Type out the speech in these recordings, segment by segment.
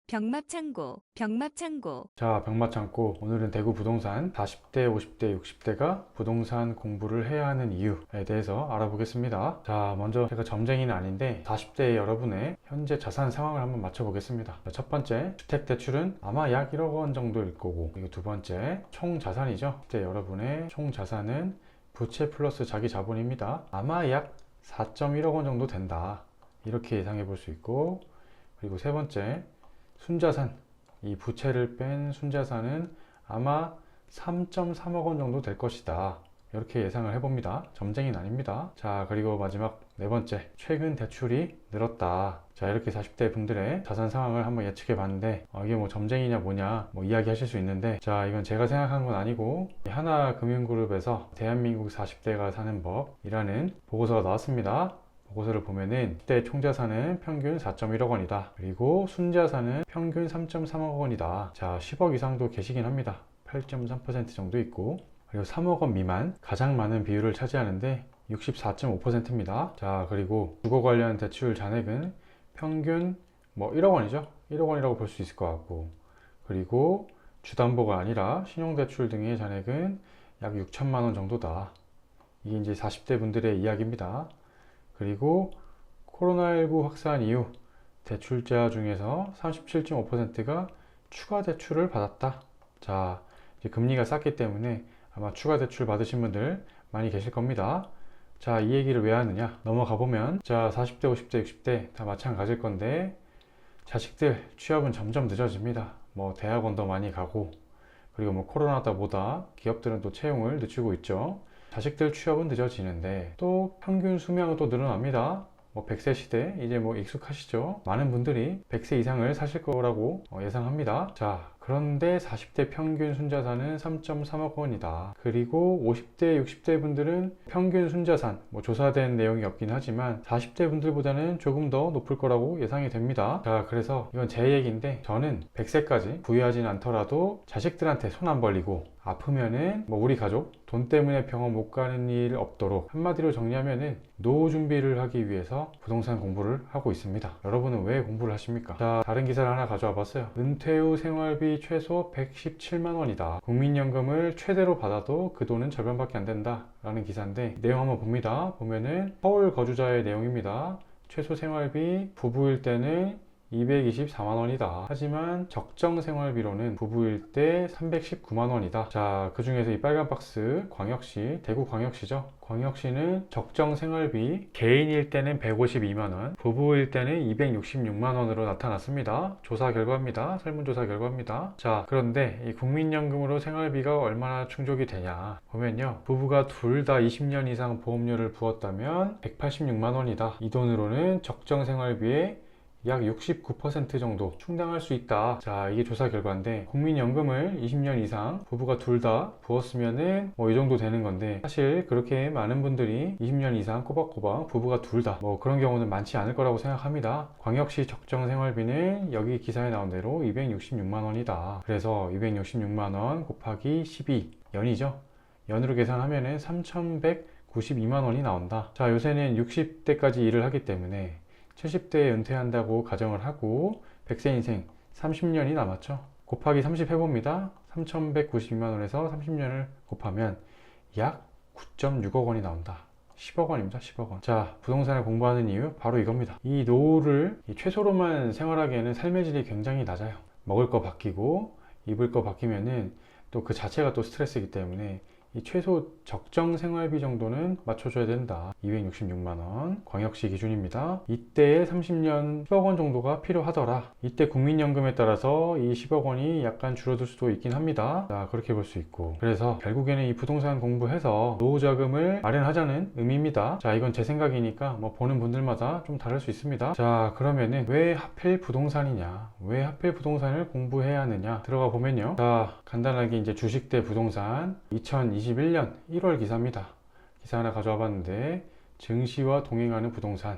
병합창고, 병합창고. 자, 병마창고. 오늘은 대구 부동산 40대, 50대, 60대가 부동산 공부를 해야 하는 이유에 대해서 알아보겠습니다. 자, 먼저 제가 점쟁이는 아닌데 40대 여러분의 현재 자산 상황을 한번 맞춰보겠습니다. 첫 번째, 주택대출은 아마 약 1억 원 정도일 거고, 그리고 두 번째, 총 자산이죠. 그때 여러분의 총 자산은 부채 플러스 자기 자본입니다. 아마 약 4.1억 원 정도 된다. 이렇게 예상해 볼 수 있고, 그리고 세 번째, 순자산, 이 부채를 뺀 순자산은 아마 3.3억 원 정도 될 것이다. 이렇게 예상을 해봅니다. 점쟁이는 아닙니다. 자, 그리고 마지막 네 번째, 최근 대출이 늘었다. 자, 이렇게 40대 분들의 자산 상황을 한번 예측해 봤는데, 이게 뭐 점쟁이냐 뭐냐 이야기 하실 수 있는데, 자, 이건 제가 생각한 건 아니고 하나금융그룹에서 대한민국 40대가 사는 법이라는 보고서가 나왔습니다. 보고서를 보면은 그때 총자산은 평균 4.1억 원이다. 그리고 순자산은 평균 3.3억 원이다. 자, 10억 이상도 계시긴 합니다. 8.3% 정도 있고, 그리고 3억 원 미만 가장 많은 비율을 차지하는데 64.5%입니다. 자, 그리고 주거 관련 대출 잔액은 평균 1억 원이죠. 1억 원이라고 볼 수 있을 것 같고, 그리고 주담보가 아니라 신용대출 등의 잔액은 약 6천만 원 정도다. 이게 이제 40대 분들의 이야기입니다. 그리고 코로나19 확산 이후 대출자 중에서 37.5%가 추가 대출을 받았다. 자, 이제 금리가 쌌기 때문에 아마 추가 대출 받으신 분들 많이 계실 겁니다. 자, 이 얘기를 왜 하느냐? 넘어가 보면, 자, 40대, 50대, 60대 다 마찬가지일 건데, 자식들 취업은 점점 늦어집니다. 대학원도 많이 가고, 그리고 코로나다 보다 기업들은 또 채용을 늦추고 있죠. 자식들 취업은 늦어지는데 또 평균 수명은 또 늘어납니다. 100세 시대 이제 익숙하시죠? 많은 분들이 100세 이상을 사실 거라고 예상합니다. 자, 그런데 40대 평균 순자산은 3.3억 원이다. 그리고 50대, 60대 분들은 평균 순자산, 조사된 내용이 없긴 하지만 40대 분들보다는 조금 더 높을 거라고 예상이 됩니다. 자, 그래서 이건 제 얘기인데, 저는 100세까지 부유하진 않더라도 자식들한테 손 안 벌리고 아프면은 우리 가족 돈 때문에 병원 못 가는 일 없도록, 한마디로 정리하면은 노후 준비를 하기 위해서 부동산 공부를 하고 있습니다. 여러분은 왜 공부를 하십니까? 자, 다른 기사를 하나 가져와 봤어요. 은퇴 후 생활비 최소 117만 원이다. 국민연금을 최대로 받아도 그 돈은 절반밖에 안 된다. 라는 기사인데, 내용 한번 봅니다. 보면은 서울 거주자의 내용입니다. 최소 생활비 부부일 때는 224만 원이다. 하지만 적정 생활비로는 부부일 때 319만 원이다. 자, 그 중에서 이 빨간 박스 광역시, 대구 광역시죠. 광역시는 적정 생활비 개인일 때는 152만 원, 부부일 때는 266만 원으로 나타났습니다. 조사 결과입니다. 설문조사 결과입니다. 자, 그런데 이 국민연금으로 생활비가 얼마나 충족이 되냐 보면요, 부부가 둘 다 20년 이상 보험료를 부었다면 186만 원이다. 이 돈으로는 적정 생활비에 약 69% 정도 충당할 수 있다. 자, 이게 조사 결과인데, 국민연금을 20년 이상 부부가 둘 다 부었으면은 이 정도 되는 건데, 사실 그렇게 많은 분들이 20년 이상 꼬박꼬박 부부가 둘 다 그런 경우는 많지 않을 거라고 생각합니다. 광역시 적정 생활비는 여기 기사에 나온 대로 266만 원이다. 그래서 266만 원 곱하기 12, 연이죠. 연으로 계산하면은 3,192만 원이 나온다. 자, 요새는 60대까지 일을 하기 때문에 70대에 은퇴한다고 가정을 하고 100세 인생 30년이 남았죠. 곱하기 30 해봅니다. 3,192만 원에서 30년을 곱하면 약 9.6억 원이 나온다. 10억 원입니다. 10억 원. 자, 부동산을 공부하는 이유 바로 이겁니다. 이 노후를 최소로만 생활하기에는 삶의 질이 굉장히 낮아요. 먹을 거 바뀌고 입을 거 바뀌면은 또 그 자체가 또 스트레스이기 때문에 이 최소 적정 생활비 정도는 맞춰줘야 된다. 266만 원, 광역시 기준입니다. 이때에 30년 10억 원 정도가 필요하더라. 이때 국민연금에 따라서 이 10억 원이 약간 줄어들 수도 있긴 합니다. 자, 그렇게 볼 수 있고, 그래서 결국에는 이 부동산 공부해서 노후자금을 마련하자는 의미입니다. 자, 이건 제 생각이니까 보는 분들마다 좀 다를 수 있습니다. 자, 그러면은 왜 하필 부동산이냐, 왜 하필 부동산을 공부해야 하느냐 들어가 보면요, 자, 간단하게 이제 주식 대 부동산 2021년 1월 기사입니다. 기사 하나 가져와 봤는데, 증시와 동행하는 부동산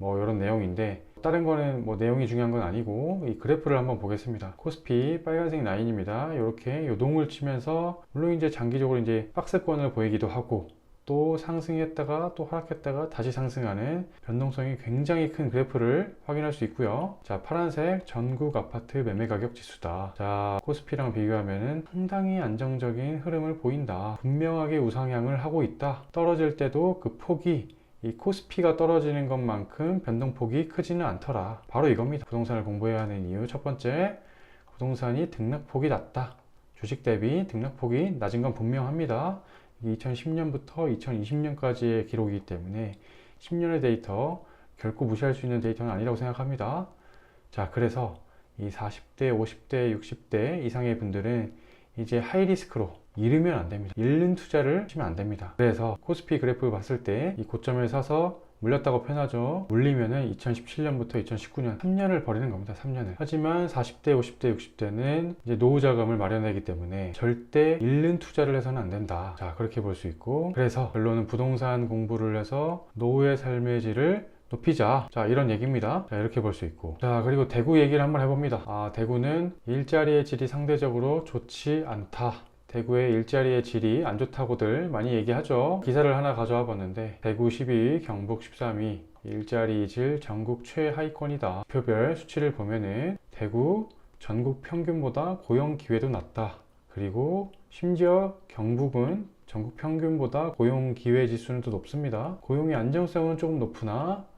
이런 내용인데, 다른 거는 내용이 중요한 건 아니고 이 그래프를 한번 보겠습니다. 코스피 빨간색 라인입니다. 이렇게 요동을 치면서, 물론 이제 장기적으로 이제 박스권을 보이기도 하고 또 상승했다가 또 하락했다가 다시 상승하는 변동성이 굉장히 큰 그래프를 확인할 수 있고요. 자, 파란색 전국 아파트 매매 가격 지수다. 자, 코스피랑 비교하면은 상당히 안정적인 흐름을 보인다. 분명하게 우상향을 하고 있다. 떨어질 때도 그 폭이 이 코스피가 떨어지는 것만큼 변동폭이 크지는 않더라. 바로 이겁니다. 부동산을 공부해야 하는 이유 첫 번째, 부동산이 등락폭이 낮다. 주식 대비 등락폭이 낮은 건 분명합니다. 2010년부터 2020년까지의 기록이기 때문에 10년의 데이터 결코 무시할 수 있는 데이터는 아니라고 생각합니다. 자, 그래서 이 40대, 50대, 60대 이상의 분들은 이제 하이리스크로 잃으면 안 됩니다. 잃는 투자를 하시면 안 됩니다. 그래서 코스피 그래프를 봤을 때 이 고점을 사서 물렸다고 표현하죠. 물리면은 2017년부터 2019년 3년을 버리는 겁니다. 3년을. 하지만 40대, 50대, 60대는 이제 노후 자금을 마련하기 때문에 절대 잃는 투자를 해서는 안 된다. 자, 그렇게 볼 수 있고, 그래서 결론은 부동산 공부를 해서 노후의 삶의 질을 높이자. 자, 이런 얘기입니다. 자, 이렇게 볼 수 있고. 자, 그리고 대구 얘기를 한번 해봅니다. 아, 대구는 일자리의 질이 상대적으로 좋지 않다. 대구의 일자리의 질이 안 좋다고들 많이 얘기하죠. 기사를 하나 가져와 봤는데 대구 12위, 경북 13위, 일자리 질 전국 최하위권이다. 표별 수치를 보면은 대구 전국 평균보다 고용 기회도 낮다. 그리고 심지어 경북은 전국 평균보다 고용 기회 지수는 더 높습니다. 고용의 안정성은 조금 높으나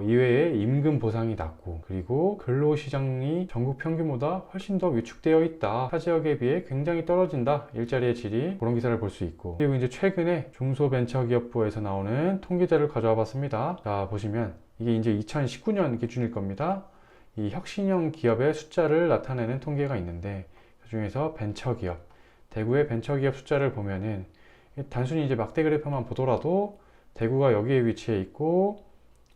이외에 임금 보상이 낮고, 그리고 근로시장이 전국 평균보다 훨씬 더 위축되어 있다. 타 지역에 비해 굉장히 떨어진다. 일자리의 질이. 그런 기사를 볼 수 있고, 그리고 이제 최근에 중소벤처기업부에서 나오는 통계자를 가져와 봤습니다. 자, 보시면 이게 이제 2019년 기준일 겁니다. 이 혁신형 기업의 숫자를 나타내는 통계가 있는데, 그 중에서 벤처기업, 대구의 벤처기업 숫자를 보면은 단순히 이제 막대 그래프만 보더라도 대구가 여기에 위치해 있고,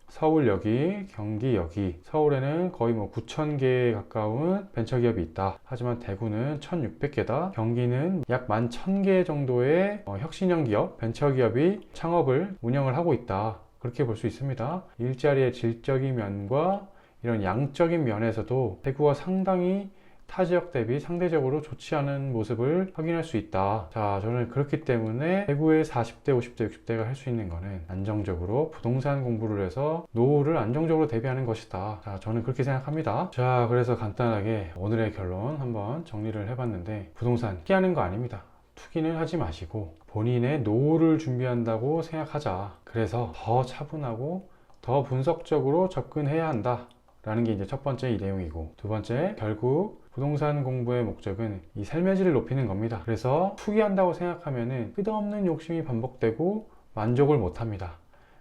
서울 여기, 경기 여기, 서울에는 거의 9,000개에 가까운 벤처기업이 있다. 하지만 대구는 1,600개다. 경기는 약 11,000개 정도의 혁신형 기업, 벤처기업이 창업을 운영을 하고 있다. 그렇게 볼 수 있습니다. 일자리의 질적인 면과 이런 양적인 면에서도 대구가 상당히 타 지역 대비 상대적으로 좋지 않은 모습을 확인할 수 있다. 자, 저는 그렇기 때문에 대구의 40대, 50대, 60대가 할 수 있는 거는 안정적으로 부동산 공부를 해서 노후를 안정적으로 대비하는 것이다. 자, 저는 그렇게 생각합니다. 자, 그래서 간단하게 오늘의 결론 한번 정리를 해봤는데, 부동산 투기하는 거 아닙니다. 투기는 하지 마시고 본인의 노후를 준비한다고 생각하자. 그래서 더 차분하고 더 분석적으로 접근해야 한다 라는 게 이제 첫 번째 이 내용이고, 두 번째, 결국 부동산 공부의 목적은 이 삶의 질을 높이는 겁니다. 그래서 투기한다고 생각하면은 끝없는 욕심이 반복되고 만족을 못 합니다.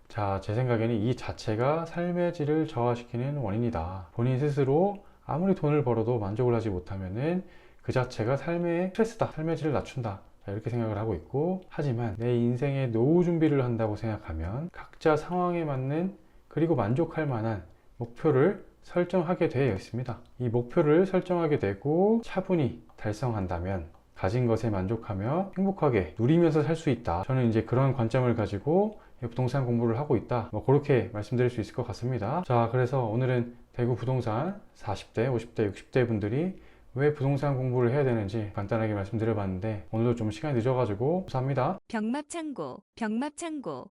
자, 제 생각에는 이 자체가 삶의 질을 저하시키는 원인이다. 본인 스스로 아무리 돈을 벌어도 만족을 하지 못하면은 그 자체가 삶의 스트레스다. 삶의 질을 낮춘다. 자, 이렇게 생각을 하고 있고, 하지만 내 인생의 노후 준비를 한다고 생각하면 각자 상황에 맞는, 그리고 만족할 만한 목표를 설정하게 되어 있습니다. 이 목표를 설정하게 되고 차분히 달성한다면 가진 것에 만족하며 행복하게 누리면서 살 수 있다. 저는 이제 그런 관점을 가지고 부동산 공부를 하고 있다. 그렇게 말씀드릴 수 있을 것 같습니다. 자, 그래서 오늘은 대구 부동산 40대, 50대, 60대 분들이 왜 부동산 공부를 해야 되는지 간단하게 말씀드려봤는데, 오늘도 좀 시간이 늦어가지고 감사합니다. 병합창고